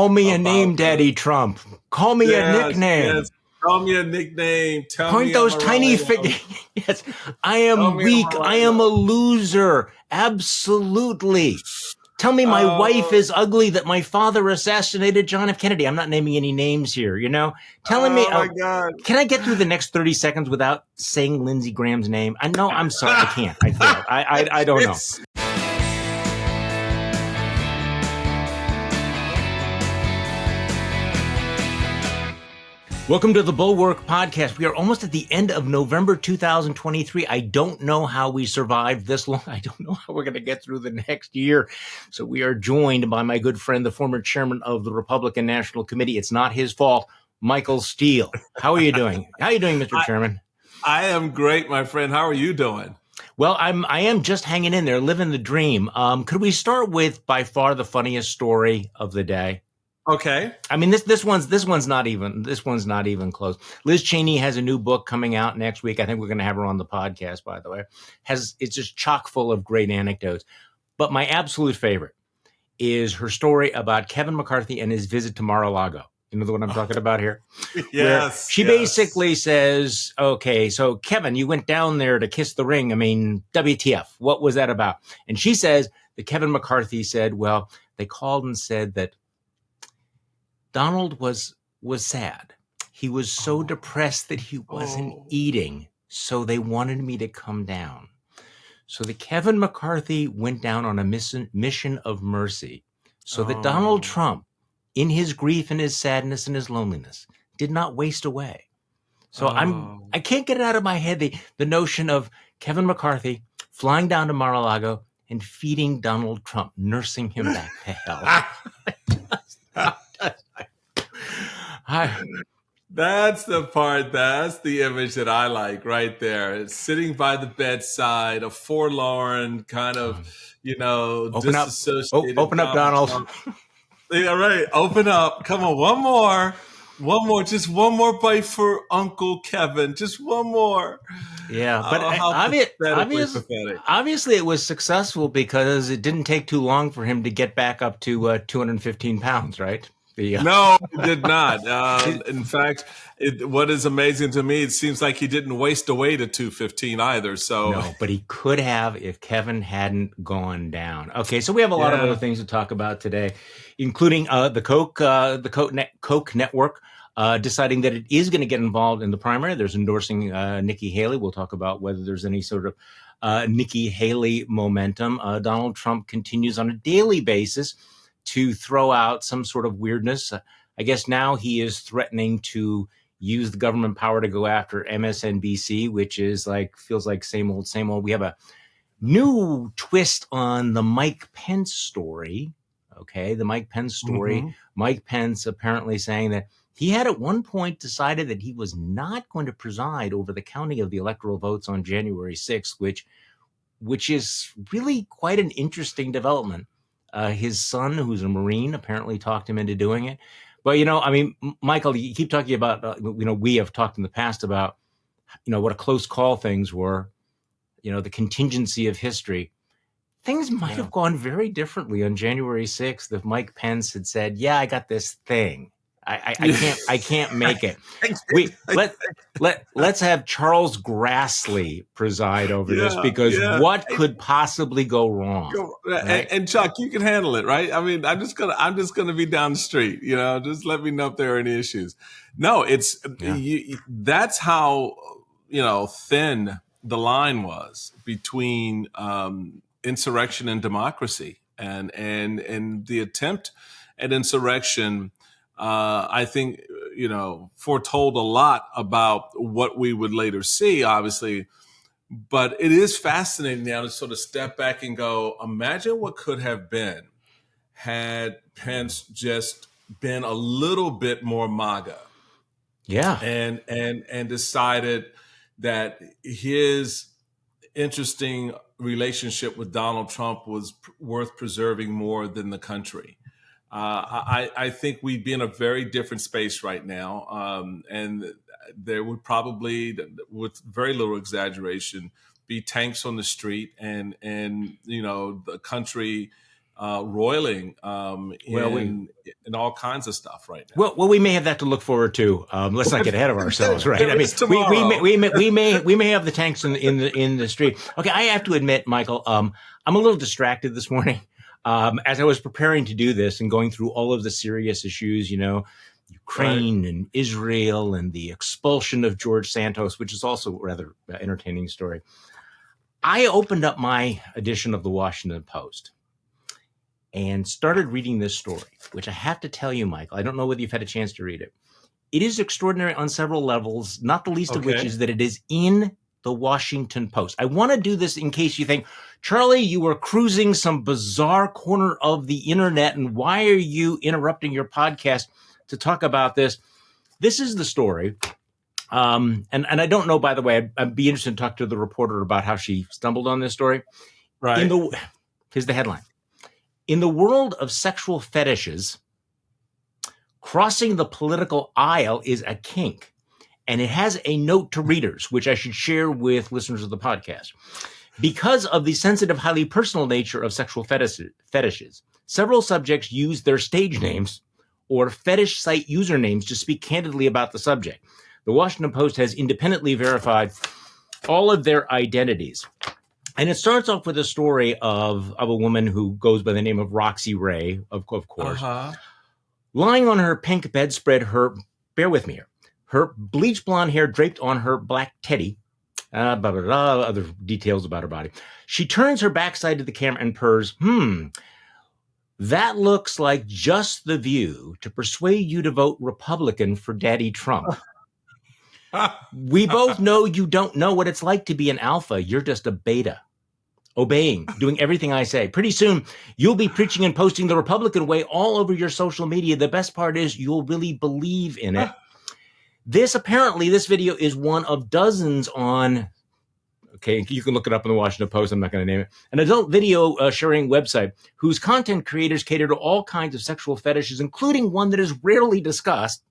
Call me a name, Daddy Trump. Call me a nickname. Yes. Call me a nickname. Point those tiny fingers. Yes, I am weak. I am a loser. Absolutely. Tell me my wife is ugly, that my father assassinated John F. Kennedy. I'm not naming any names here, Telling me, my God. Can I get through the next 30 seconds without saying Lindsey Graham's name? I know, I'm sorry, I can't. I failed. I don't know. Welcome to the Bulwark Podcast. We are almost at the end of November 2023. I don't know how we survived this long. I don't know how we're going to get through the next year. So we are joined by my good friend, the former chairman of the Republican National Committee. It's not his fault, Michael Steele. How are you doing? How are you doing, Mr. Chairman? I am great, my friend. How are you doing? Well, I am just hanging in there, living the dream. Could we start with by far the funniest story of the day? Okay. I mean, this one's not even close. Liz Cheney has a new book coming out next week. I think we're going to have her on the podcast, by the way. It's just chock full of great anecdotes. But my absolute favorite is her story about Kevin McCarthy and his visit to Mar-a-Lago. You know the one I'm talking about here? Yes. She basically says, okay, so Kevin, you went down there to kiss the ring. I mean, WTF, what was that about? And she says that Kevin McCarthy said, well, they called and said that Donald was sad. He was so depressed that he wasn't eating. So they wanted me to come down. So the Kevin McCarthy went down on a mission of mercy so that Donald Trump, in his grief and his sadness and his loneliness, did not waste away. So I can't get it out of my head, the notion of Kevin McCarthy flying down to Mar-a-Lago and feeding Donald Trump, nursing him back to hell. That's the image that I like right there. Sitting by the bedside, a forlorn kind of, disassociated. Open up, Donald. Yeah, right. Open up. Come on, one more, just one more bite for Uncle Kevin. Just one more. Yeah, but obviously it was successful because it didn't take too long for him to get back up to 215 pounds, right? No, it did not. In fact, what is amazing to me, it seems like he didn't waste away to 215 either. So no, but he could have if Kevin hadn't gone down. Okay, so we have a lot of other things to talk about today, including the Koch network deciding that it is going to get involved in the primary. There's endorsing Nikki Haley. We'll talk about whether there's any sort of Nikki Haley momentum. Donald Trump continues on a daily basis to throw out some sort of weirdness. I guess now he is threatening to use the government power to go after MSNBC, which is feels like same old, same old. We have a new twist on the Mike Pence story. Okay, the Mike Pence story. Mm-hmm. Mike Pence apparently saying that he had at one point decided that he was not going to preside over the counting of the electoral votes on January 6th, which is really quite an interesting development. His son, who's a Marine, apparently talked him into doing it. But, Michael, you keep talking about, we have talked in the past about, what a close call things were, the contingency of history. Things might have gone very differently on January 6th if Mike Pence had said, yeah, I got this thing. I can't make it. Let's have Charles Grassley preside over this because what could possibly go wrong? Right? And Chuck, you can handle it, right? I mean, I'm just gonna be down the street. Just let me know if there are any issues. No, that's how thin the line was between insurrection and democracy, and the attempt at insurrection. I think, foretold a lot about what we would later see, obviously. But it is fascinating now to sort of step back and go, imagine what could have been had Pence just been a little bit more MAGA. Yeah. And decided that his interesting relationship with Donald Trump was worth preserving more than the country. I think we'd be in a very different space right now. And there would probably, with very little exaggeration, be tanks on the street and the country roiling in all kinds of stuff right now. Well, we may have that to look forward to. Let's not get ahead of ourselves, right? I mean, we may have the tanks in the street. Okay, I have to admit, Michael, I'm a little distracted this morning. As I was preparing to do this and going through all of the serious issues, Ukraine and Israel and the expulsion of George Santos, which is also a rather entertaining story. I opened up my edition of the Washington Post and started reading this story, which I have to tell you, Michael, I don't know whether you've had a chance to read it. It is extraordinary on several levels, not the least of which is that it is in the Washington Post. I want to do this in case you think, Charlie, you were cruising some bizarre corner of the internet, and why are you interrupting your podcast to talk about this? This is the story. And I don't know, by the way, I'd be interested to talk to the reporter about how she stumbled on this story. Right. Here's the headline. In the world of sexual fetishes, crossing the political aisle is a kink. And it has a note to readers, which I should share with listeners of the podcast. Because of the sensitive, highly personal nature of sexual fetishes, several subjects use their stage names or fetish site usernames to speak candidly about the subject. The Washington Post has independently verified all of their identities. And it starts off with a story of a woman who goes by the name of Roxy Ray, of course. Lying on her pink bedspread, bear with me here, her bleach blonde hair draped on her black teddy, other details about her body. She turns her backside to the camera and purrs, that looks like just the view to persuade you to vote Republican for Daddy Trump. We both know you don't know what it's like to be an alpha. You're just a beta, obeying, doing everything I say. Pretty soon, you'll be preaching and posting the Republican way all over your social media. The best part is you'll really believe in it. This video is one of dozens on, okay, you can look it up in the Washington Post. I'm not going to name it. An adult video sharing website whose content creators cater to all kinds of sexual fetishes, including one that is rarely discussed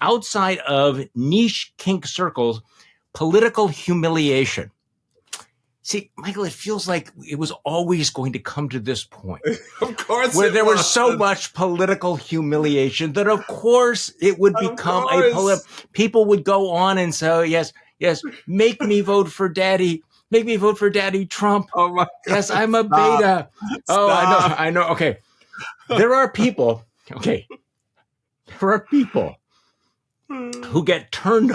outside of niche kink circles, political humiliation. See, Michael, it feels like it was always going to come to this point. Of course, where there was so much political humiliation that, of course, it would become people would go on and say, yes, make me vote for Daddy. Make me vote for Daddy Trump. Oh my God. Yes, I'm a beta. Oh, I know. Okay. There are people who get turned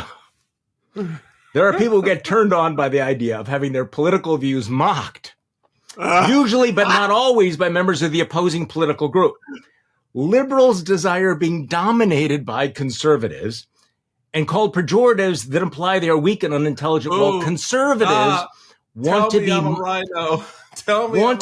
on. There are people who get turned on by the idea of having their political views mocked, usually but not always by members of the opposing political group. Liberals desire being dominated by conservatives and called pejoratives that imply they are weak and unintelligent, while conservatives want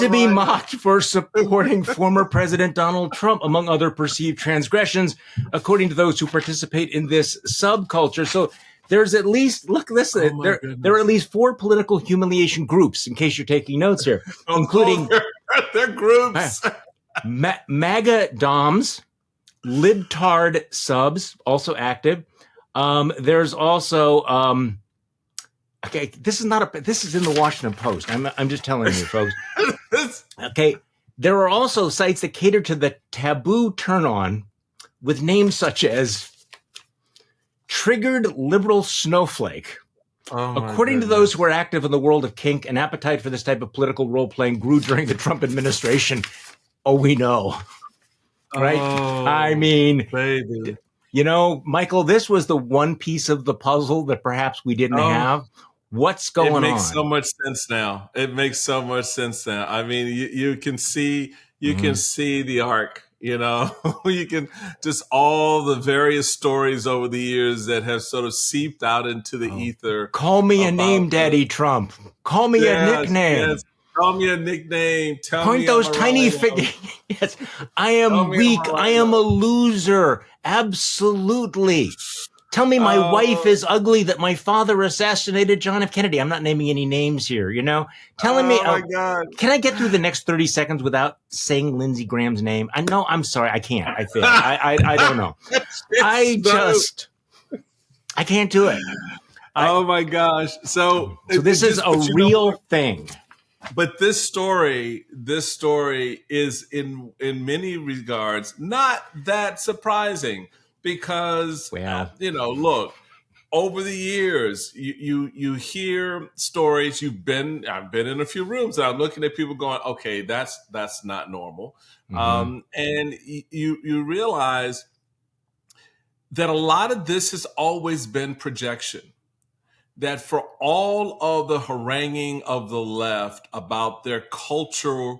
to be mocked for supporting former President Donald Trump, among other perceived transgressions, according to those who participate in this subculture. So there's at least, there are at least 4 political humiliation groups, in case you're taking notes here, including they're groups. MAGA Doms, libtard subs, also active. There's also okay, this is in the Washington Post. I'm just telling you, folks. Okay, there are also sites that cater to the taboo turn-on with names such as Triggered Liberal Snowflake. According to those who are active in the world of kink, an appetite for this type of political role-playing grew during the Trump administration. Oh, we know. Right? I mean, baby. Michael, this was the one piece of the puzzle that perhaps we didn't have. What's going on? It makes so much sense now. I mean, you can see the arc, you can just all the various stories over the years that have sort of seeped out into the ether. Call me a name, Daddy Trump. Call me a nickname. Yes. Call me a nickname. Point those tiny fingers. Yes, I am weak. I am a loser. Absolutely. Tell me my wife is ugly, that my father assassinated John F. Kennedy. I'm not naming any names here, Telling me, my God. Can I get through the next 30 seconds without saying Lindsey Graham's name? I know, I'm sorry, I can't. I failed. I don't know. I can't do it. Oh my gosh. So this is a real thing. But this story is in many regards not that surprising because look, over the years you hear stories. I've been in a few rooms and I'm looking at people going, okay, that's not normal. And you realize that a lot of this has always been projection. That for all of the haranguing of the left about their culture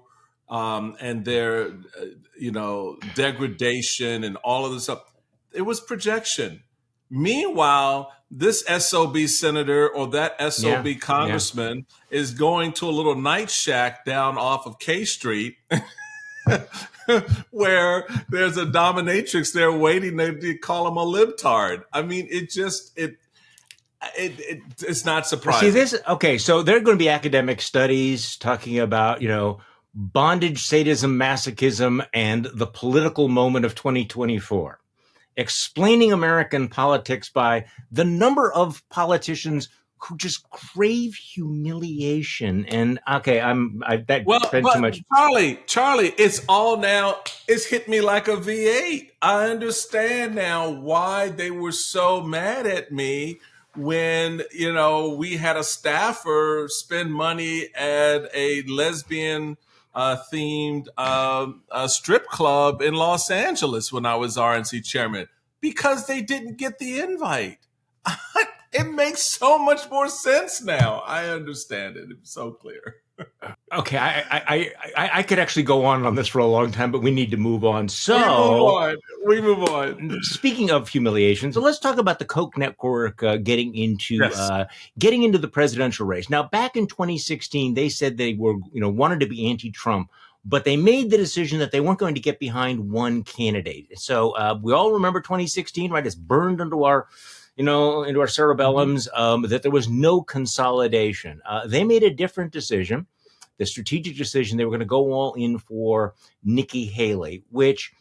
and their, degradation and all of this stuff, it was projection. Meanwhile, this SOB senator or that SOB congressman is going to a little night shack down off of K Street where there's a dominatrix there waiting to call him a libtard. I mean, it's not surprising. See, so there are going to be academic studies talking about, bondage, sadism, masochism, and the political moment of 2024, explaining American politics by the number of politicians who just crave humiliation. And too much. Charlie, it's hit me like a V8. I understand now why they were so mad at me when, we had a staffer spend money at a lesbian themed strip club in Los Angeles when I was RNC chairman, because they didn't get the invite. It makes so much more sense now. I understand it. It's so clear. Okay, I could actually go on this for a long time, but we need to move on. So we move on. Speaking of humiliation, so let's talk about the Koch network getting into the presidential race. Now, back in 2016, they said they were wanted to be anti-Trump, but they made the decision that they weren't going to get behind one candidate. So we all remember 2016, right? It's burned into our cerebellums, that there was no consolidation. They made a different decision, the strategic decision. They were going to go all in for Nikki Haley, which,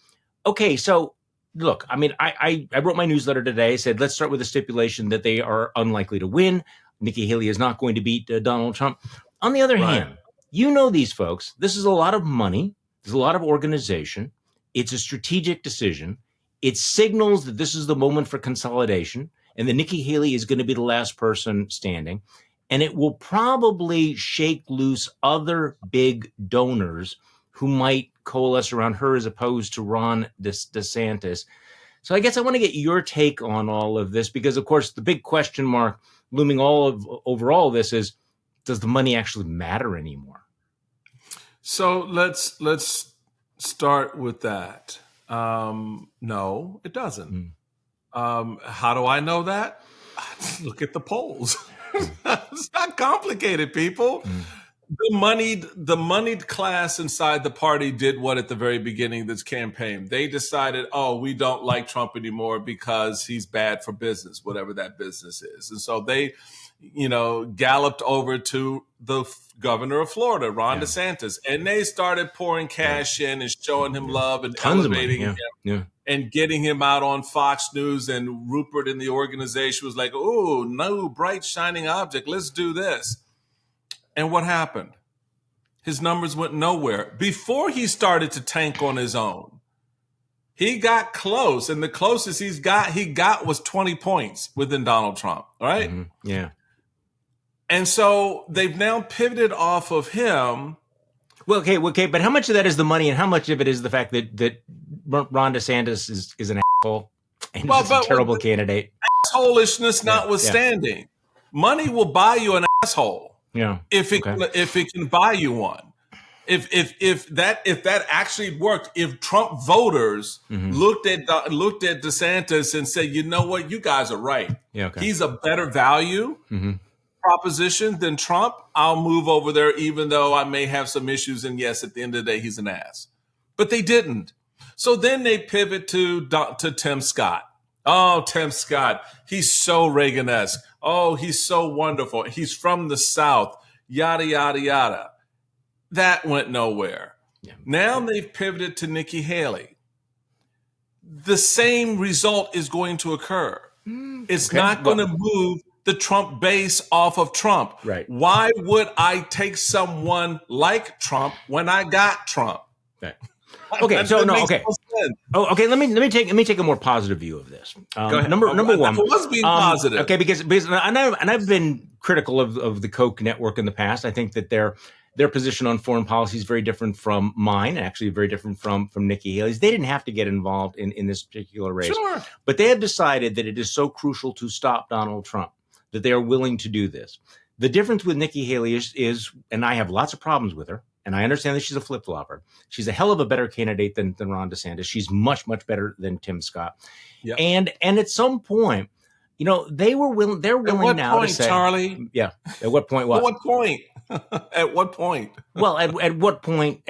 so look, I mean, I wrote my newsletter today, said, let's start with the stipulation that they are unlikely to win. Nikki Haley is not going to beat Donald Trump. On the other hand, these folks, this is a lot of money. There's a lot of organization. It's a strategic decision. It signals that this is the moment for consolidation, and that Nikki Haley is going to be the last person standing. And it will probably shake loose other big donors who might coalesce around her as opposed to Ron DeSantis. So I guess I want to get your take on all of this, because, of course, the big question mark looming over all of this is, does the money actually matter anymore? So let's start with that. No, it doesn't. How do I know that? Look at the polls. It's not complicated, people. The moneyed class inside the party did what at the very beginning of this campaign? They decided, we don't like Trump anymore because he's bad for business, whatever that business is. And so they, galloped over to the governor of Florida, Ron DeSantis, and they started pouring cash in and showing him love and elevating him and getting him out on Fox News. And Rupert and the organization was like, oh, no bright shining object. Let's do this. And what happened? His numbers went nowhere. Before he started to tank on his own, he got close, and the closest he got was 20 points within Donald Trump. All right? Yeah. And so they've now pivoted off of him. Well, okay, but how much of that is the money, and how much of it is the fact that Ron DeSantis is an asshole and is a terrible candidate? Assholishness notwithstanding, money will buy you an asshole. Yeah. If it can buy you one. If that actually worked, if Trump voters looked at DeSantis and said, you know what, you guys are right. Yeah, okay. He's a better value proposition than Trump. I'll move over there, even though I may have some issues. And yes, at the end of the day, he's an ass. But they didn't. So then they pivot to Tim Scott. Oh, Tim Scott. He's so Reagan-esque. Oh, he's so wonderful. He's from the South. Yada, yada, yada. That went nowhere. Yeah. Now they've pivoted to Nikki Haley. The same result is going to occur. It's not going to move the Trump base off of Trump. Right. Why would I take someone like Trump when I got Trump? Right. Okay, so no, okay. Okay, let me take a more positive view of this. Go ahead. Number one. It was being positive. Okay, because I've been critical of the Koch network in the past. I think that their position on foreign policy is very different from mine, actually very different from Nikki Haley's. They didn't have to get involved in this particular race. Sure. But they have decided that it is so crucial to stop Donald Trump that they are willing to do this. The difference with Nikki Haley is, and I have lots of problems with her, and I understand that she's a flip-flopper. She's a hell of a better candidate than Ron DeSantis. She's much, much better than Tim Scott. Yep. And at some point, they're willing now to say, Charlie? Yeah. At what point? What? At what point? At what point? Well, at what point?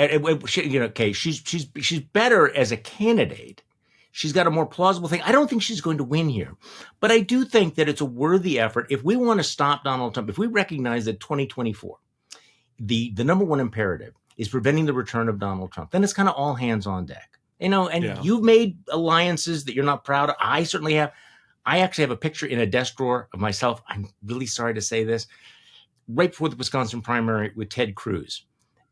She's better as a candidate. She's got a more plausible thing. I don't think she's going to win here, but I do think that it's a worthy effort. If we want to stop Donald Trump, if we recognize that 2024, the number one imperative is preventing the return of Donald Trump, then it's kind of all hands on deck. You've made alliances that you're not proud of. I certainly have. I actually have a picture in a desk drawer of myself. I'm really sorry to say this. Right before the Wisconsin primary with Ted Cruz.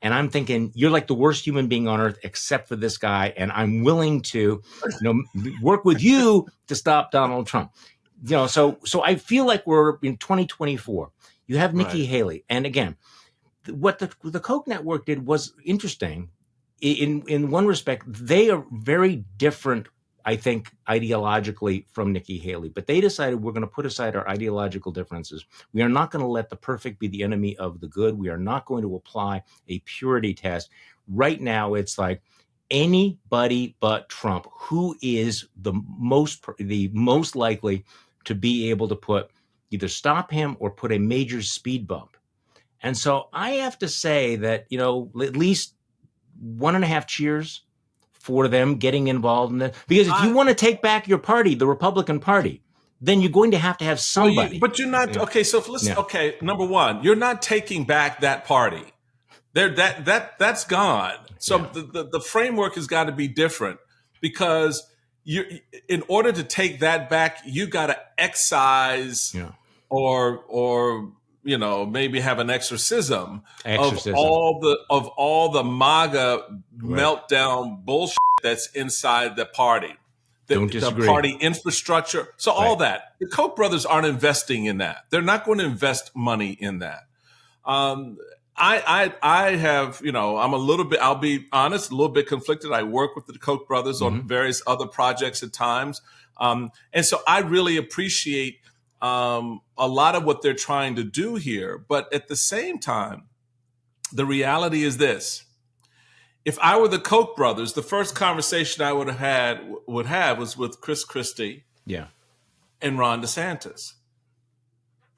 And I'm thinking, you're like the worst human being on earth except for this guy. And I'm willing to, work with you to stop Donald Trump. So I feel like we're in 2024. You have Nikki Haley. And again, what the Koch network did was interesting. In one respect, they are very different, I think, ideologically from Nikki Haley, but they decided we're going to put aside our ideological differences. We are not going to let the perfect be the enemy of the good. We are not going to apply a purity test. Right now, it's like anybody but Trump, who is the most likely to be able to either stop him or put a major speed bump. And so I have to say that, at least 1.5 cheers for them getting involved in that. Because if you want to take back your party, the Republican Party, then you're going to have somebody. But you're not. Okay, so listen. Yeah. Okay, number one, you're not taking back that party. That's gone. So the framework has got to be different, because in order to take that back, you got to excise or maybe have an exorcism. of all the MAGA meltdown bullshit that's inside the party. The party infrastructure. So all that. The Koch brothers aren't investing in that. They're not going to invest money in that. I have, I'm a little bit, I'll be honest, a little bit conflicted. I work with the Koch brothers on various other projects at times. And so I really appreciate a lot of what they're trying to do here. But at the same time, the reality is this. If I were the Koch brothers, the first conversation I would have was with Chris Christie and Ron DeSantis.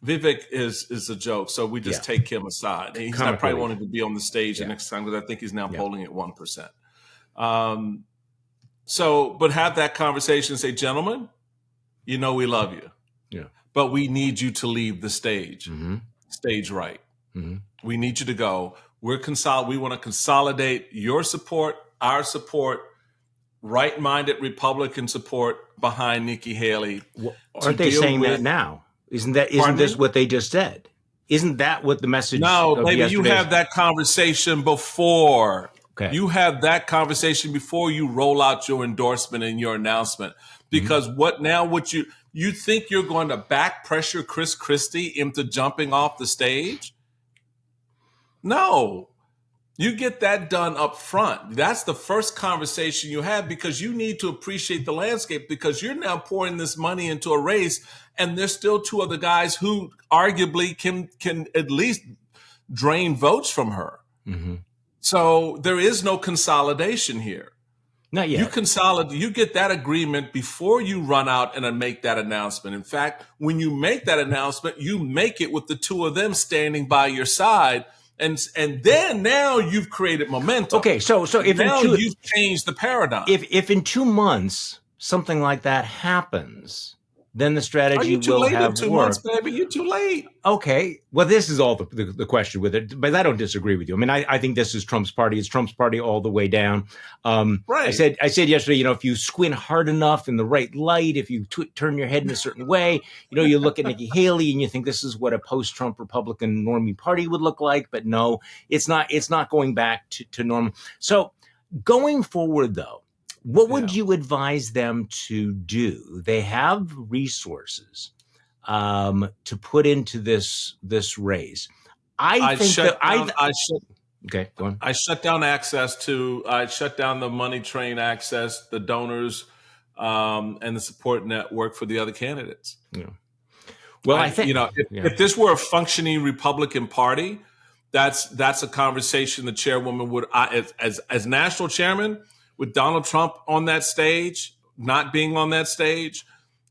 Vivek is a joke, so we just take him aside. He's not probably wanting to be on the stage the next time, because I think he's now polling at 1%. But have that conversation and say, gentlemen, we love you. Yeah. But we need you to leave the stage, stage right. Mm-hmm. We need you to go. We want to consolidate your support, our support, right-minded Republican support behind Nikki Haley. Well, aren't they saying that now? Isn't this what they just said? Isn't that what the message? No, baby, you have that conversation before. Okay. You have that conversation before you roll out your endorsement and your announcement. Because what you think you're going to back pressure Chris Christie into jumping off the stage? No. You get that done up front. That's the first conversation you have, because you need to appreciate the landscape, because you're now pouring this money into a race, and there's still two other guys who arguably can at least drain votes from her. Mm-hmm. So there is no consolidation here. Not yet. You get that agreement before you run out and make that announcement. In fact, when you make that announcement, you make it with the two of them standing by your side. And then now you've created momentum. Okay, so if now you've changed the paradigm. If in 2 months something like that happens, then the strategy You're too will late have in 2 worked. months, baby. You're too late. Okay. Well, this is all the question with it, but I don't disagree with you. I mean, I think this is Trump's party. It's Trump's party all the way down. Right. I said yesterday, if you squint hard enough in the right light, if you turn your head in a certain way, you look at Nikki Haley and you think this is what a post-Trump Republican normie party would look like. But no, it's not. It's not going back to normal. So going forward, though, what would you advise them to do? They have resources to put into this race. Okay, go on. I shut down I shut down the money train access, the donors, and the support network for the other candidates. Yeah. Well, I think if this were a functioning Republican Party, that's a conversation the chairwoman would, as national chairman, with Donald Trump on that stage, not being on that stage,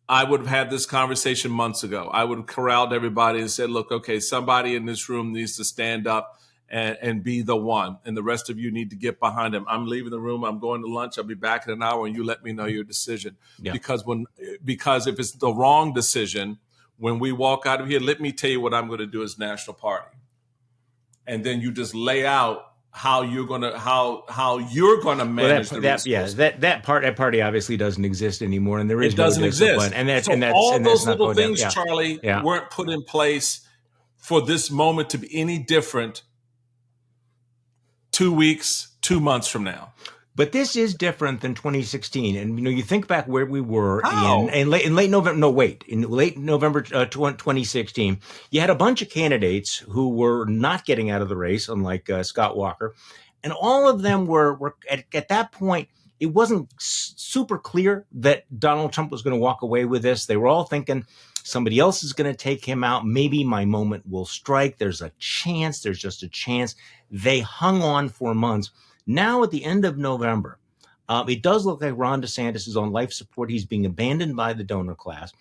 I would have had this conversation months ago. I would have corralled everybody and said, look, okay, somebody in this room needs to stand up and be the one. And the rest of you need to get behind him. I'm leaving the room. I'm going to lunch. I'll be back in an hour and you let me know your decision. Yeah. Because if it's the wrong decision, when we walk out of here, let me tell you what I'm going to do as national party. And then you just lay out how you're gonna manage the resources. That party obviously doesn't exist anymore, and there is doesn't exist. And that's all those little things, Charlie, weren't put in place for this moment to be any different 2 weeks, 2 months from now. But this is different than 2016, and you think back where we were in late November. No, wait, in late November 2016, you had a bunch of candidates who were not getting out of the race, unlike Scott Walker, and all of them were at that point. It wasn't super clear that Donald Trump was going to walk away with this. They were all thinking somebody else is going to take him out. Maybe my moment will strike. There's a chance. There's just a chance. They hung on for months. Now, at the end of November, it does look like Ron DeSantis is on life support. He's being abandoned by the donor class.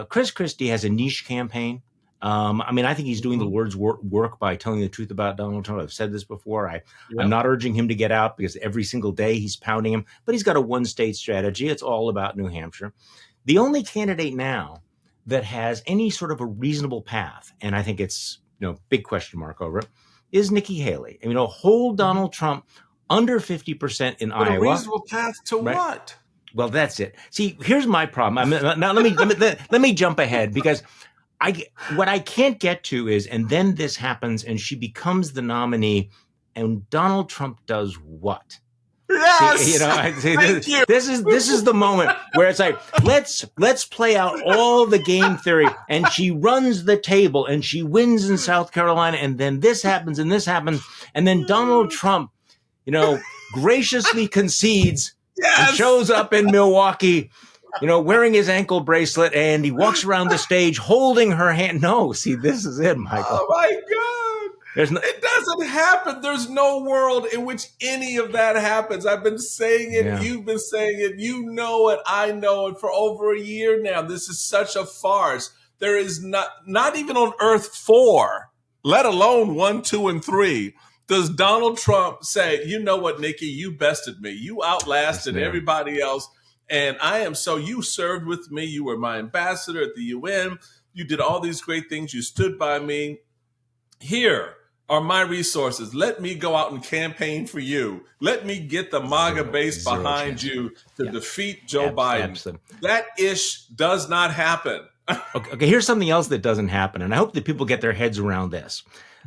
Chris Christie has a niche campaign. I think he's doing the Lord's work by telling the truth about Donald Trump. I've said this before. I'm not urging him to get out because every single day he's pounding him. But he's got a one-state strategy. It's all about New Hampshire. The only candidate now that has any sort of a reasonable path, and I think it's big question mark over it, is Nikki Haley. Hold Donald Trump under 50% in Iowa. A reasonable path to what? Well, that's it. See, here's my problem. Now let me jump ahead because what I can't get to is, and then this happens, and she becomes the nominee, and Donald Trump does what? Yes. This is the moment where it's like, let's play out all the game theory, and she runs the table and she wins in South Carolina, and then this happens and this happens, and then Donald Trump, graciously concedes and shows up in Milwaukee, wearing his ankle bracelet, and he walks around the stage holding her hand. No, see, this is it, Michael. Oh my God. It doesn't happen. There's no world in which any of that happens. I've been saying it. Yeah. You've been saying it. You know it. I know it for over a year now. This is such a farce. There is not even on Earth 4, let alone 1, 2, and 3. Does Donald Trump say, you know what, Nikki, you bested me. You outlasted everybody else. And you served with me. You were my ambassador at the UN. You did all these great things. You stood by me. Here are my resources. Let me go out and campaign for you. Let me get the MAGA base behind you to defeat Joe Biden. Absolutely. That ish does not happen. Okay, here's something else that doesn't happen. And I hope that people get their heads around this.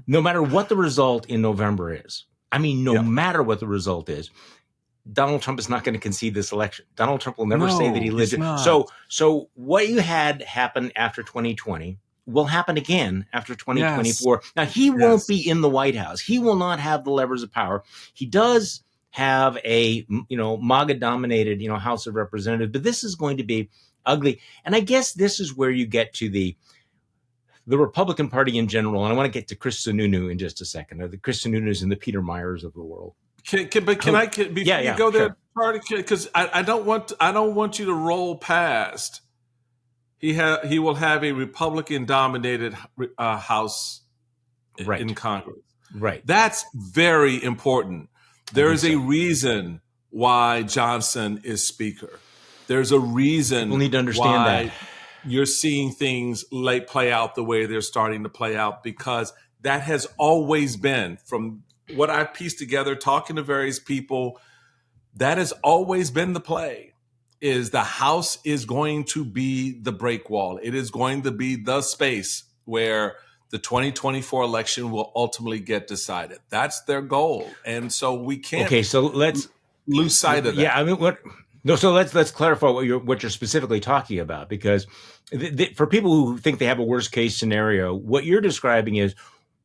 No matter what the result in November is, matter what the result is, Donald Trump is not going to concede this election. Donald Trump will never say that he lived it. So what you had happen after 2020 will happen again after 2024. Yes. Now, he won't be in the White House. He will not have the levers of power. He does have a, MAGA-dominated, House of Representatives, but this is going to be ugly. And I guess this is where you get to the Republican Party in general. And I want to get to Chris Sununu in just a second. The Chris Sununus and the Peter Myers of the world. Can you go there, Party? Because I don't want you to roll past. He will have a Republican-dominated House in Congress. Right. That's very important. There is a reason why Johnson is Speaker. There's a reason people need to understand why that you're seeing things play out the way they're starting to play out, because that has always been, from what I've pieced together, talking to various people, that has always been the play. Is the House is going to be the break wall. It is going to be the space where the 2024 election will ultimately get decided. That's their goal. And so we can't so let's lose sight of that. Yeah, I mean, so let's clarify what you're specifically talking about, because for people who think they have a worst case scenario, what you're describing is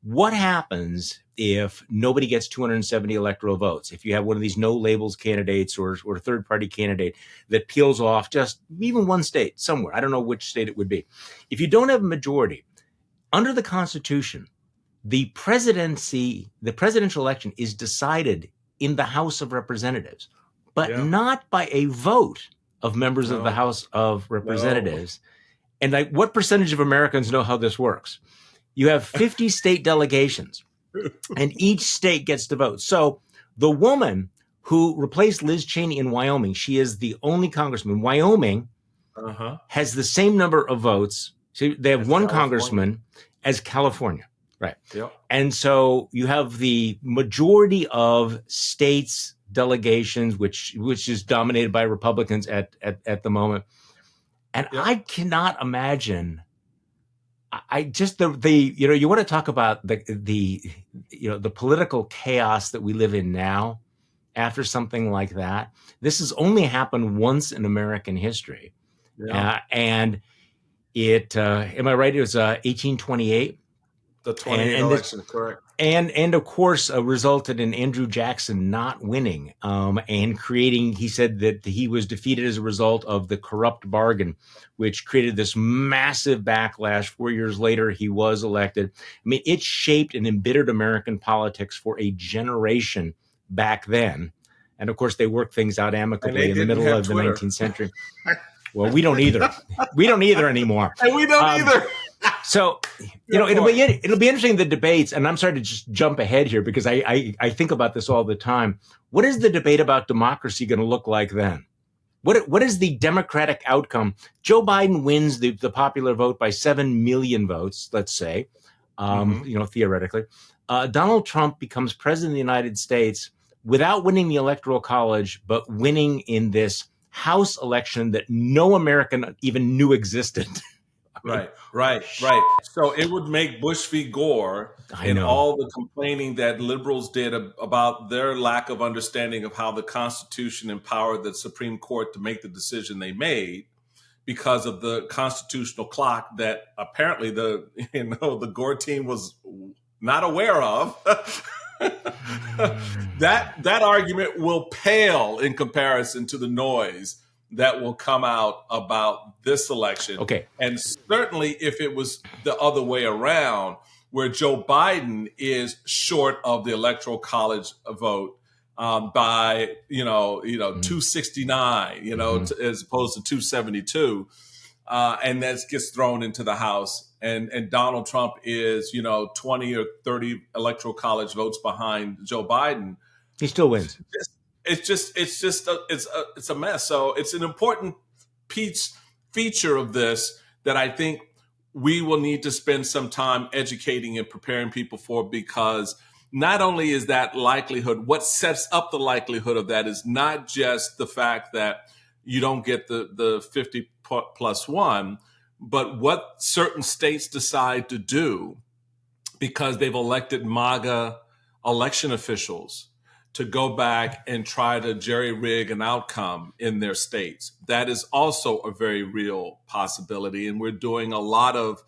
what happens if nobody gets 270 electoral votes, if you have one of these no labels candidates or third party candidate that peels off just even one state somewhere. I don't know which state it would be. If you don't have a majority under the Constitution, the presidential election is decided in the House of Representatives, but not by a vote of members of the House of Representatives. And what percentage of Americans know how this works? You have 50 state delegations, and each state gets to vote. So the woman who replaced Liz Cheney in Wyoming, she is the only congressman. Wyoming has the same number of votes. So they have one congressman as California. Right. Yep. And so you have the majority of states delegations, which is dominated by Republicans at the moment. And I cannot imagine. I just you want to talk about the political chaos that we live in now after something like that. This has only happened once in American history. Yeah. And it am I right? It was 1828. The 28 election, correct. And of course, resulted in Andrew Jackson not winning and creating, he said that he was defeated as a result of the corrupt bargain, which created this massive backlash. 4 years later, he was elected. I mean, it shaped and embittered American politics for a generation back then. And of course, they worked things out amicably in the middle of Twitter. The 19th century. Well, we don't either. We don't either anymore. And we don't either. So, it'll be interesting, the debates, and I'm sorry to just jump ahead here because I think about this all the time. What is the debate about democracy going to look like then? What is the Democratic outcome? Joe Biden wins the popular vote by 7 million votes, let's say, theoretically. Donald Trump becomes president of the United States without winning the Electoral College, but winning in this House election that no American even knew existed. Right. So it would make Bush v. Gore and all the complaining that liberals did about their lack of understanding of how the Constitution empowered the Supreme Court to make the decision they made, because of the constitutional clock that apparently the Gore team was not aware of. That argument will pale in comparison to the noise that will come out about this election. Okay. And certainly if it was the other way around, where Joe Biden is short of the Electoral College vote by 269, as opposed to 272, and that gets thrown into the House, and Donald Trump is 20 or 30 Electoral College votes behind Joe Biden, he still wins. It's a mess. So it's an important feature of this that I think we will need to spend some time educating and preparing people for, because not only is that likelihood, what sets up the likelihood of that is not just the fact that you don't get the 50 plus one, but what certain states decide to do because they've elected MAGA election officials to go back and try to jerry-rig an outcome in their states. That is also a very real possibility, and we're doing a lot of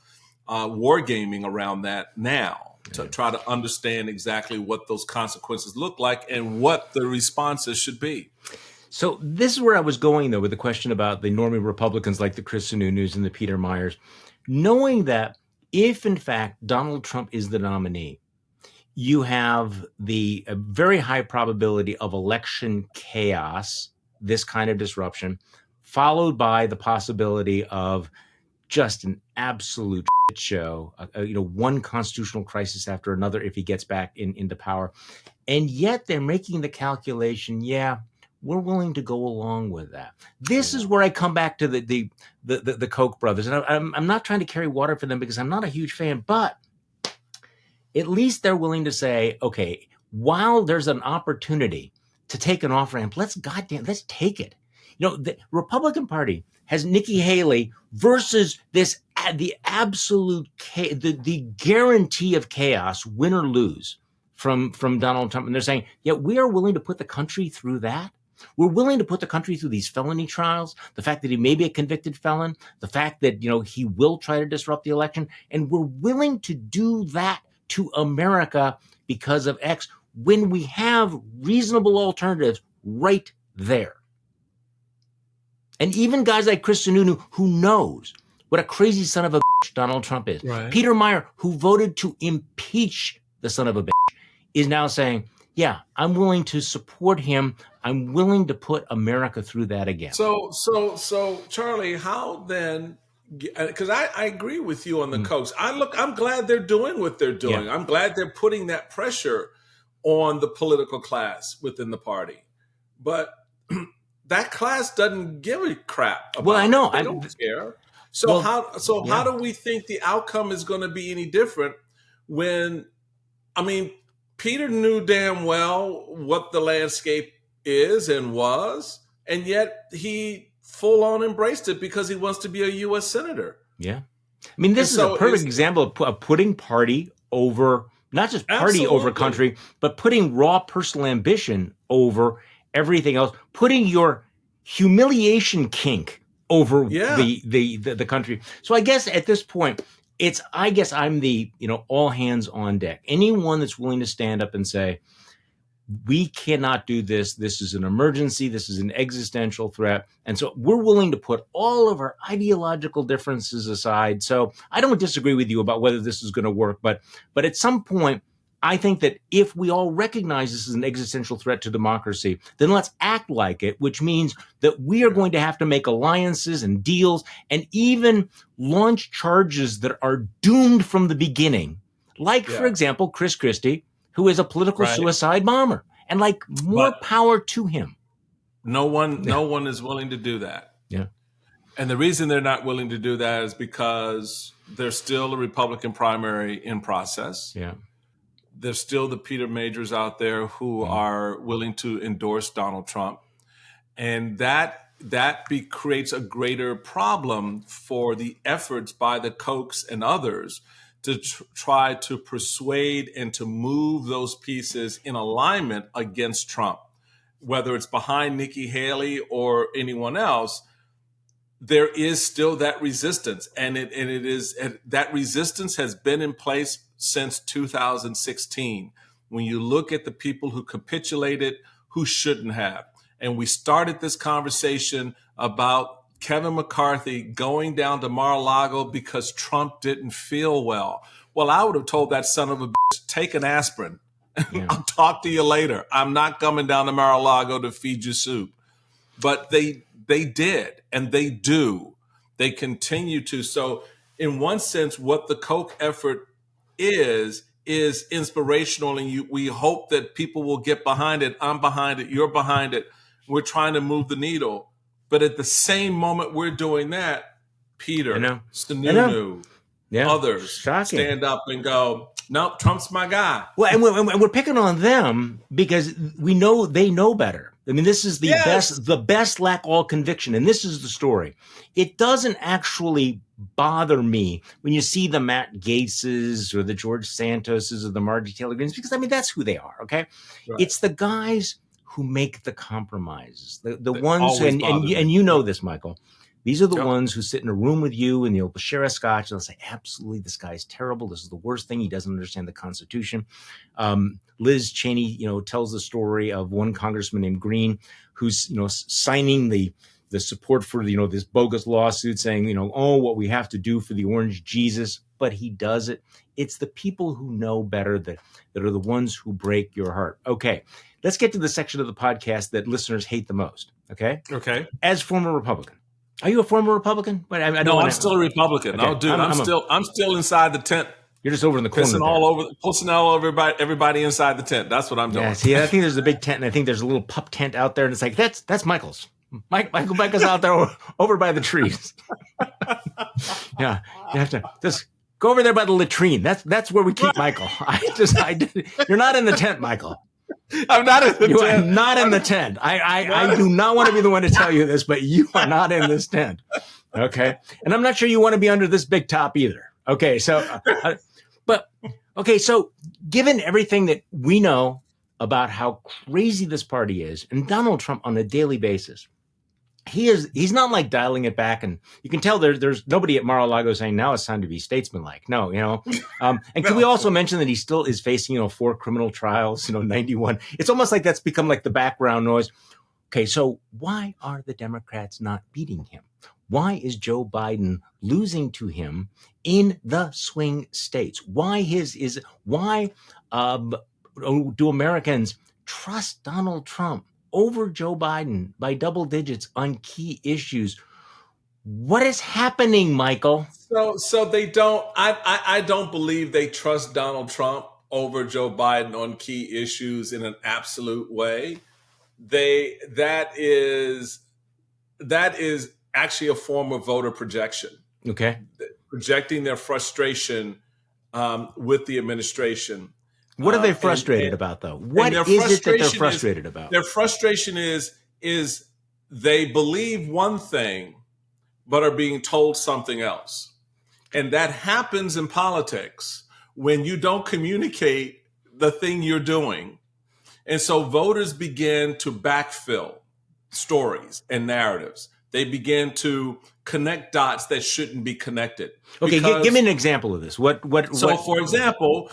wargaming around that now to try to understand exactly what those consequences look like and what the responses should be. So this is where I was going, though, with the question about the normie Republicans like the Chris Sununus and the Peter Myers, knowing that if, in fact, Donald Trump is the nominee, you have a very high probability of election chaos, this kind of disruption, followed by the possibility of just an absolute shit show, one constitutional crisis after another if he gets back into power. And yet they're making the calculation, we're willing to go along with that. This is where I come back to the Koch brothers. And I'm not trying to carry water for them because I'm not a huge fan, but at least they're willing to say, okay, while there's an opportunity to take an off-ramp, let's take it. The Republican Party has Nikki Haley versus the absolute the guarantee of chaos, win or lose, from Donald Trump. And they're saying, yeah, we are willing to put the country through that. We're willing to put the country through these felony trials, the fact that he may be a convicted felon, the fact that, he will try to disrupt the election. And we're willing to do that to America because of X when we have reasonable alternatives right there. And even guys like Chris Sununu, who knows what a crazy son of a bitch Donald Trump is. Right. Peter Meyer, who voted to impeach the son of a bitch, is now saying, yeah, I'm willing to support him. I'm willing to put America through that again. So Charlie, how then? Because I agree with you on the Koch. I'm glad they're doing what they're doing. Yeah. I'm glad they're putting that pressure on the political class within the party. But that class doesn't give a crap about I know. They don't care. So how do we think the outcome is going to be any different when, Peter knew damn well what the landscape is and was, and yet he full on embraced it because he wants to be a U.S. senator. Yeah. This is a perfect example of putting party over, not just party over country, but putting raw personal ambition over everything else, putting your humiliation kink over the country. So I guess at this point, I'm the, all hands on deck. Anyone that's willing to stand up and say, we cannot do this. This is an emergency. This is an existential threat. And so we're willing to put all of our ideological differences aside. So I don't disagree with you about whether this is going to work. But at some point, I think that if we all recognize this is an existential threat to democracy, then let's act like it, which means that we are going to have to make alliances and deals and even launch charges that are doomed from the beginning. Like, for example, Chris Christie, who is a political suicide bomber, and more power to him. No one is willing to do that. Yeah. And the reason they're not willing to do that is because there's still a Republican primary in process. Yeah. There's still the Peter Majors out there who are willing to endorse Donald Trump. And that creates a greater problem for the efforts by the Kochs and others to try to persuade and to move those pieces in alignment against Trump. Whether it's behind Nikki Haley or anyone else, there is still that resistance. And that resistance has been in place since 2016. When you look at the people who capitulated, who shouldn't have. And we started this conversation about Kevin McCarthy going down to Mar-a-Lago because Trump didn't feel well. Well, I would have told that son of a bitch, take an aspirin. Yeah. I'll talk to you later. I'm not coming down to Mar-a-Lago to feed you soup. But they did, and they do. They continue to. So in one sense, what the Koch effort is inspirational, and we hope that people will get behind it. I'm behind it. You're behind it. We're trying to move the needle. But at the same moment we're doing that, Peter, Sununu, others stand up and go, nope, Trump's my guy. Well, and we're picking on them because we know they know better. This is the best lack all conviction. And this is the story. It doesn't actually bother me when you see the Matt Gaetzes or the George Santoses or the Margie Taylor Greens, because that's who they are. Okay. Right. It's the guys who make the compromises, the ones, and you know this, Michael. These are the ones who sit in a room with you and they'll share a scotch and they'll say, absolutely, this guy's terrible. This is the worst thing. He doesn't understand the Constitution. Liz Cheney, tells the story of one congressman named Green who's, signing the support for, this bogus lawsuit saying, what we have to do for the orange Jesus, but he does it. It's the people who know better that are the ones who break your heart. Okay. Let's get to the section of the podcast that listeners hate the most. Okay. Okay. As former Republican, are you a former Republican? I'm still a Republican. Okay. I'm still inside the tent. You're just over in the corner. Pissing all over everybody inside the tent. That's what I'm doing. Yeah, see, I think there's a big tent, and I think there's a little pup tent out there, and it's like, that's Michael's. Michael's out there over by the trees. Yeah, you have to just go over there by the latrine. That's where we keep Michael. You're not in the tent, Michael. I'm not in the tent. You are not in the tent. I do not want to be the one to tell you this, but you are not in this tent. Okay. And I'm not sure you want to be under this big top either. Okay. So, so given everything that we know about how crazy this party is, and Donald Trump on a daily basis, he's not like dialing it back, and you can tell there's nobody at Mar-a-Lago saying now it's time to be statesmanlike. No, and can we also mention that he still is facing 4 criminal trials, 91. It's almost like that's become like the background noise. Okay, so why are the Democrats not beating him? Why is Joe Biden losing to him in the swing states? Why do Americans trust Donald Trump over Joe Biden by double digits on key issues? What is happening, Michael? So they don't. I don't believe they trust Donald Trump over Joe Biden on key issues in an absolute way. That is actually a form of voter projection. Okay, projecting their frustration with the administration. What are they frustrated about, though? What is it that they're frustrated about? Their frustration is they believe one thing, but are being told something else. And that happens in politics when you don't communicate the thing you're doing. And so voters begin to backfill stories and narratives. They begin to connect dots that shouldn't be connected. Okay, give me an example of this. For example,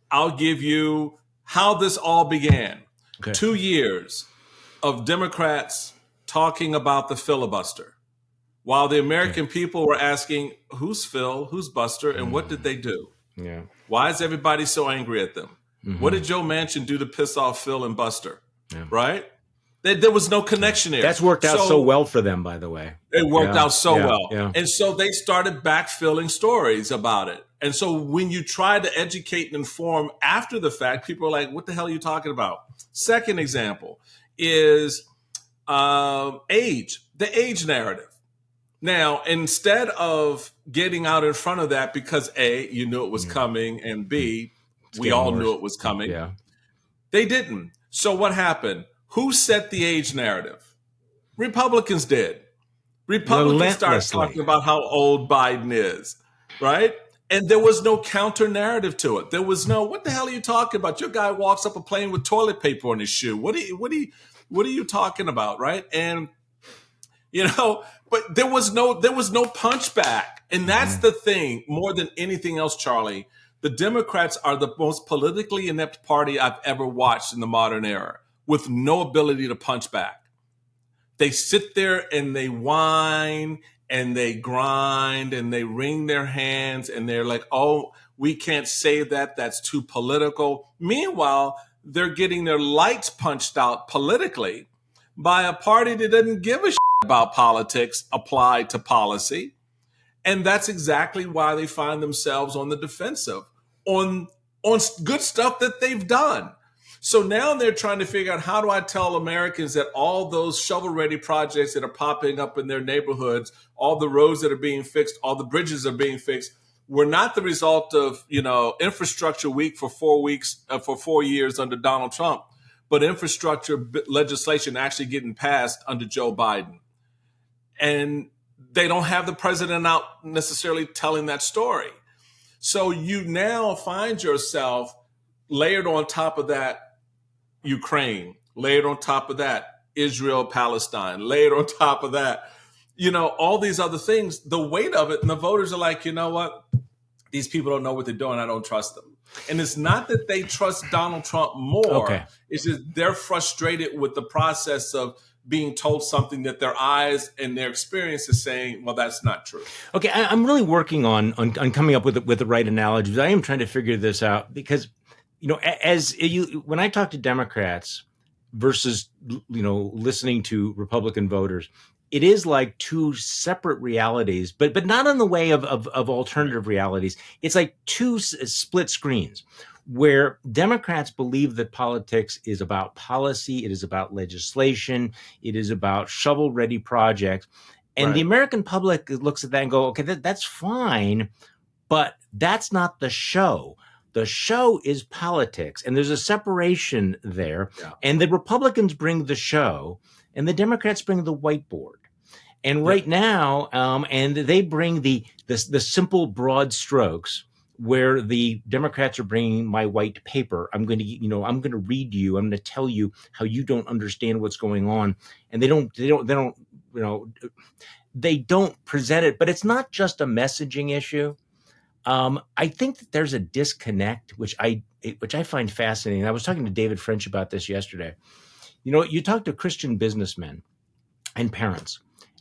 I'll give you how this all began. Okay. 2 years of Democrats talking about the filibuster, while the American people were asking, who's Phil, who's Buster, and what did they do? Yeah. Why is everybody so angry at them? Mm-hmm. What did Joe Manchin do to piss off Phil and Buster? Yeah. Right? There was no connection there. That's worked out so well for them, by the way. It worked out so well. Yeah. And so they started backfilling stories about it. And so when you try to educate and inform after the fact, people are like, what the hell are you talking about? Second example is age, the age narrative. Now, instead of getting out in front of that because A, you knew it was coming, and B, we all knew it was coming. Yeah. They didn't. So what happened? Who set the age narrative? Republicans did. Republicans started talking about how old Biden is, right? And there was no counter narrative to it. There was no, what the hell are you talking about? Your guy walks up a plane with toilet paper on his shoe. What are you talking about, right? And but there was no punchback. And that's the thing, more than anything else, Charlie. The Democrats are the most politically inept party I've ever watched in the modern era, with no ability to punch back. They sit there and they whine and they grind and they wring their hands and they're like, oh, we can't say that. That's too political. Meanwhile, they're getting their lights punched out politically by a party that doesn't give a shit about politics applied to policy. And that's exactly why they find themselves on the defensive on good stuff that they've done. So now they're trying to figure out, how do I tell Americans that all those shovel-ready projects that are popping up in their neighborhoods, all the roads that are being fixed, all the bridges are being fixed, were not the result of, infrastructure week for 4 years under Donald Trump, but infrastructure legislation actually getting passed under Joe Biden. And they don't have the president out necessarily telling that story. So you now find yourself layered on top of that, Ukraine, layered on top of that, Israel, Palestine, layered on top of that, all these other things, the weight of it. And the voters are like, you know what? These people don't know what they're doing. I don't trust them. And it's not that they trust Donald Trump more. Okay. It's just they're frustrated with the process of being told something that their eyes and their experience is saying, well, that's not true. Okay, I'm really working on coming up with the right analogies. I am trying to figure this out because, when I talk to Democrats versus, listening to Republican voters, it is like two separate realities, but not in the way of alternative realities. It's like two split screens where Democrats believe that politics is about policy, it is about legislation, it is about shovel-ready projects. And the American public looks at that and go, okay, that's fine, but that's not the show. The show is politics, and there's a separation there. Yeah. And the Republicans bring the show, and the Democrats bring the whiteboard. And right now, and they bring the simple broad strokes, where the Democrats are bringing my white paper. I'm going to read to you. I'm going to tell you how you don't understand what's going on, and they don't present it. But it's not just a messaging issue. I think that there's a disconnect, which I find fascinating. I was talking to David French about this yesterday. You talk to Christian businessmen and parents,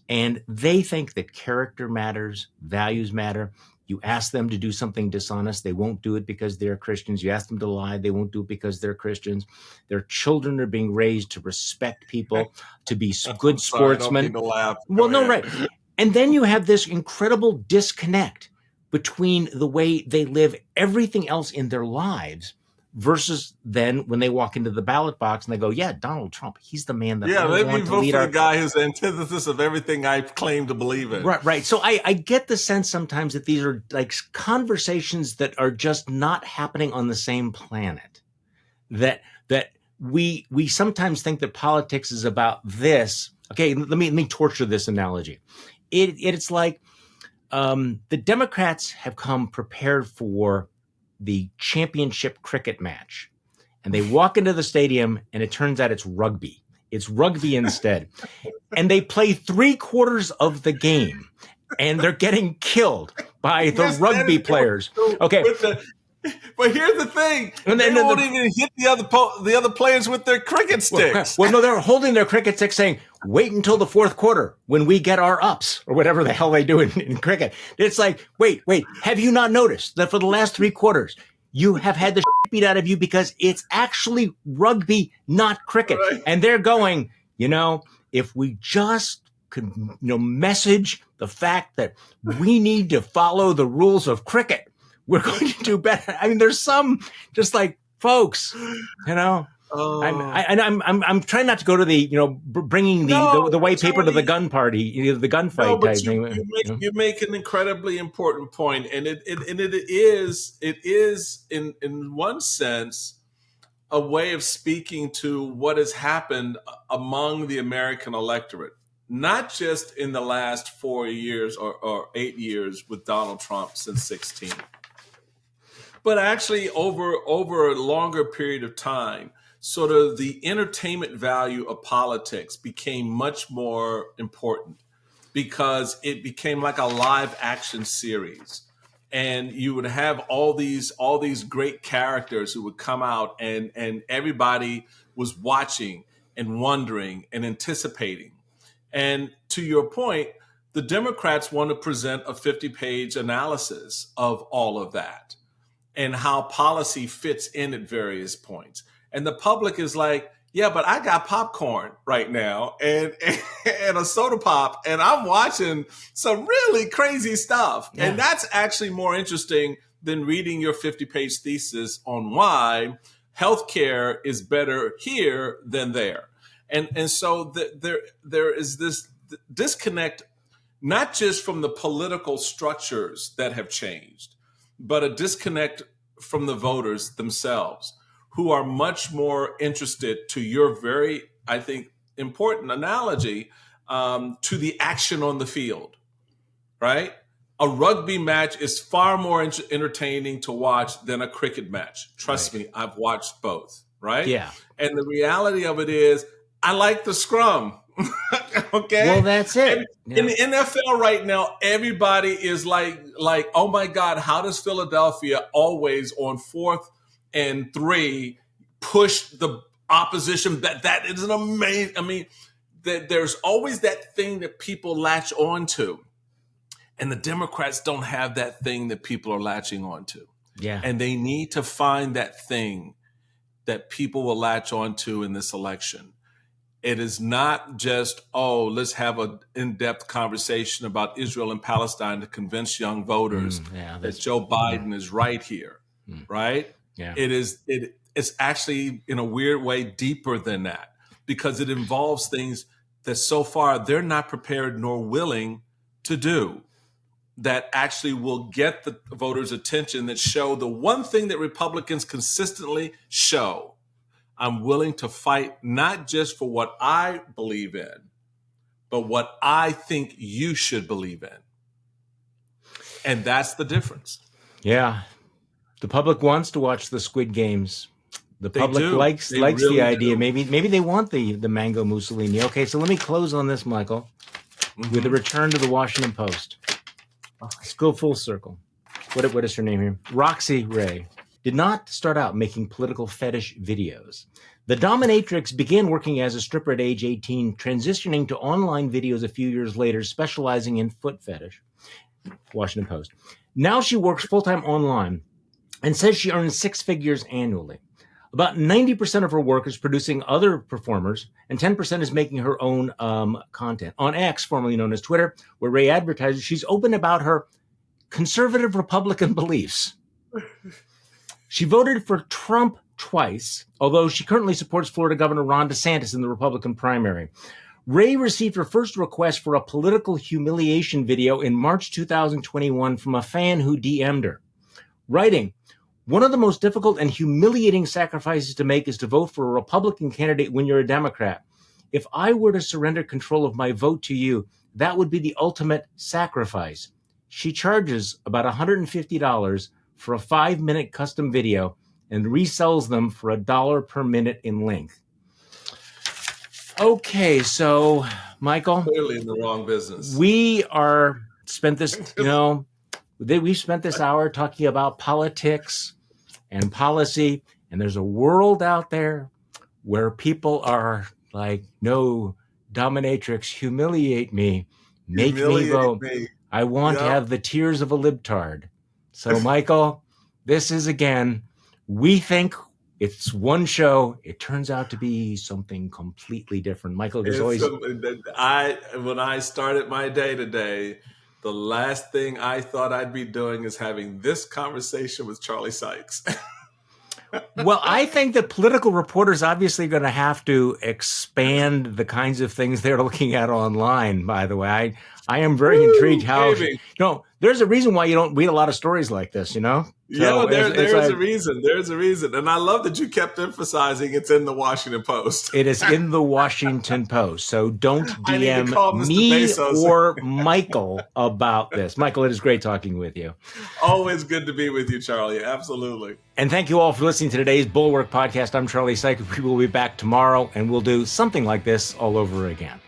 and they think that character matters, values matter. You ask them to do something dishonest, they won't do it because they're Christians. You ask them to lie, they won't do it because they're Christians. Their children are being raised to respect people, to be good sportsmen. Right. And then you have this incredible disconnect between the way they live everything else in their lives versus then when they walk into the ballot box and they go, yeah, Donald Trump, he's the man that let me vote for the guy who's the antithesis of everything I claim to believe in. Right. So I get the sense sometimes that these are like conversations that are just not happening on the same planet. That we sometimes think that politics is about this. Okay, let me torture this analogy. It's like the Democrats have come prepared for the championship cricket match, and they walk into the stadium and it turns out it's rugby. It's rugby instead. And they play 3/4 of the game and they're getting killed by the rugby players. Okay. But here's the thing. They won't even hit the other players with their cricket sticks. Well, no, they're holding their cricket sticks saying, wait until the fourth quarter when we get our ups, or whatever the hell they do in cricket. It's like, wait, have you not noticed that for the last 3 quarters, you have had the shit beat out of you because it's actually rugby, not cricket. Right. And they're going, if we just could, message the fact that we need to follow the rules of cricket, we're going to do better. I mean, there's some just like folks, I'm trying not to go to the, bringing the white paper to the gun party, the gunfight type thing. You make an incredibly important point, and it is in one sense a way of speaking to what has happened among the American electorate, not just in the last 4 years or 8 years with Donald Trump since 2016. But actually over a longer period of time, sort of the entertainment value of politics became much more important because it became like a live action series. And you would have all these great characters who would come out and everybody was watching and wondering and anticipating. And to your point, the Democrats want to present a 50-page analysis of all of that and how policy fits in at various points. And the public is like, yeah, but I got popcorn right now and a soda pop, and I'm watching some really crazy stuff. Yeah. And that's actually more interesting than reading your 50-page thesis on why healthcare is better here than there. And so there is this disconnect, not just from the political structures that have changed, but a disconnect from the voters themselves, who are much more interested, to your very, I think, important analogy, to the action on the field, right? A rugby match is far more entertaining to watch than a cricket match. Trust me, I've watched both, right? Yeah. And the reality of it is, I like the scrum. Okay. Well, that's it. In the NFL right now, everybody is like, oh my God, how does Philadelphia always on 4th and 3 push the opposition? That is an amazing. I mean, there's always that thing that people latch on to, and the Democrats don't have that thing that people are latching on to. Yeah. And they need to find that thing that people will latch on to in this election. It is not just, oh, let's have an in-depth conversation about Israel and Palestine to convince young voters that Joe Biden is right here, right? Yeah. It's actually, in a weird way, deeper than that, because it involves things that so far they're not prepared nor willing to do, that actually will get the voters' attention, that show the one thing that Republicans consistently show: I'm willing to fight not just for what I believe in, but what I think you should believe in. And that's the difference. Yeah. The public wants to watch the Squid Games. The public likes really the idea. do. Maybe they want the Mango Mussolini. Okay, so let me close on this, Michael, with a return to the Washington Post. Let's go full circle. What is her name here? Roxy Ray did not start out making political fetish videos. The dominatrix began working as a stripper at age 18, transitioning to online videos a few years later, specializing in foot fetish. Washington Post. Now she works full-time online and says she earns 6 figures annually. About 90% of her work is producing other performers, and 10% is making her own content. On X, formerly known as Twitter, where Ray advertises, she's open about her conservative Republican beliefs. She voted for Trump twice, although she currently supports Florida Governor Ron DeSantis in the Republican primary. Ray received her first request for a political humiliation video in March 2021 from a fan who DM'd her, writing, "One of the most difficult and humiliating sacrifices to make is to vote for a Republican candidate when you're a Democrat. If I were to surrender control of my vote to you, that would be the ultimate sacrifice." She charges about $150 for a 5-minute custom video and resells them for $1 per minute in length. Okay, so Michael, Clearly in the wrong business. We spent this hour talking about politics and policy, and there's a world out there where people are like, no, dominatrix, humiliate me, make me vote. I want to have the tears of a libtard. So, Michael, this is, again, we think it's one show. It turns out to be something completely different. Michael, there's always... When I started my day today, the last thing I thought I'd be doing is having this conversation with Charlie Sykes. Well, I think that political reporters obviously are going to have to expand the kinds of things they're looking at online, by the way. I am very intrigued how... there's a reason why you don't read a lot of stories like this, So, there's a reason. There's a reason. And I love that you kept emphasizing it's in the Washington Post. It is in the Washington Post. So don't DM me or Michael about this. Michael, it is great talking with you. Always good to be with you, Charlie. Absolutely. And thank you all for listening to today's Bulwark Podcast. I'm Charlie Sykes. We will be back tomorrow, and we'll do something like this all over again.